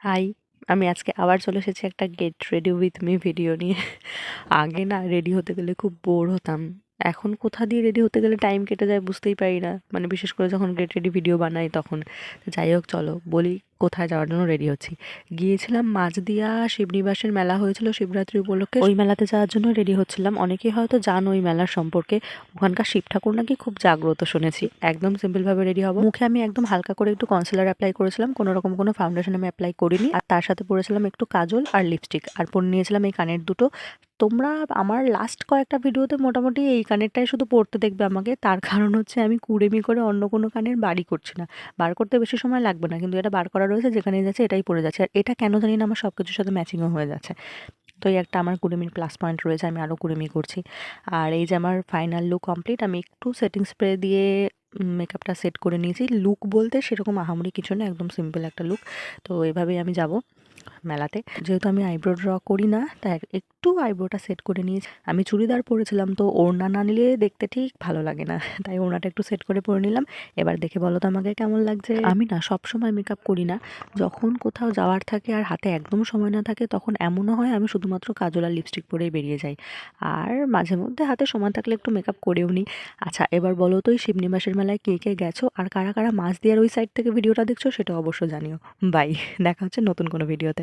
High! আমি আজকে আবার চলে এসেছি একটা get ready with me video নিয়ে। আগে না রেডি হতে গেলে খুব বোর হতাম। এখন কোথা দিয়ে রেডি হতে গেলে টাইম কেটে যায় বুঝতেই পারি না। মানে বিশেষ করে যখন গেট রেডি ভিডিও বানাই তখন। তো যাই হোক চলো বলি কোথায় যাওয়ার জন্য রেডি হচ্ছি। গিয়েছিলাম মাঝদিয়া শিবনিবাসের মেলা হয়েছিল শিবরাত্রি উপলক্ষে। ওই মেলাতে যাওয়ার জন্য রেডি হচ্ছিলাম। অনেকেই হয়তো জানো ওই মেলার সম্পর্কে। ওখানকার শিব ঠাকুর নাকি খুব জাগ্রত শুনেছি। একদম সিম্পলভাবে রেডি হব। মুখে আমি একদম হালকা করে একটু কনসিলার অ্যাপ্লাই করেছিলাম। কোনোরকম কোনো ফাউন্ডেশন আমি অ্যাপ্লাই করিনি। আর তার সাথে পরেছিলাম একটু কাজল আর লিপস্টিক। আর পরে নিয়েছিলাম এই কানের দুটো। তোমরা আমার লাস্ট কয়েকটা ভিডিওতে মোটামুটি এই কানেরটাই শুধু পরতে দেখবে আমাকে। তার কারণ হচ্ছে আমি কুড়েমি করে অন্য কোনো কানের বারই করছি না। বার করতে বেশি সময় লাগবে না, কিন্তু এটা বার করা রয়েছে, যেখানেই যাচ্ছে এটাই পরে যাচ্ছে। আর এটা কেন জানি না আমার সব কিছুর সাথে ম্যাচিংও হয়ে যাচ্ছে। তো এই একটা আমার কুড়েমির প্লাস পয়েন্ট রয়েছে, আমি আরও কুড়েমি করছি। আর এই যে আমার ফাইনাল লুক কমপ্লিট। আমি একটু সেটিং স্প্রে দিয়ে মেকআপটা সেট করে নিয়েছি। লুক বলতে সেরকম আহামরি কিছু না, একদম সিম্পল একটা লুক। তো এভাবেই আমি যাব মেলাতে। যেহেতু আমি আইব্রো ড্র করি না, তাই একটু আইব্রোটা সেট করে নিয়েছি। আমি চুড়িদার পরেছিলাম, তো ওড়না না নিলে দেখতে ঠিক ভালো লাগে না, তাই ওড়নাটা একটু সেট করে পরে নিলাম। এবার দেখে বলো তো আমাকে কেমন লাগছে। আমি না সবসময় মেকআপ করি না, যখন কোথাও যাওয়ার থাকে আর হাতে একদম সময় না থাকে তখন এমনও হয় আমি শুধুমাত্র কাজল আর লিপস্টিক পরেই বেরিয়ে যাই। আর মাঝে মধ্যে হাতে সময় থাকলে একটু মেকআপ করেও নিই। আচ্ছা এবার বলো তো এই শিবনিবাসের মেলায় কে কে গেছো আর কারা কারা মাঝদিয়ার ওই সাইড থেকে ভিডিওটা দেখছো সেটা অবশ্য জানিও। বাই, দেখা হচ্ছে নতুন কোনো ভিডিওতে।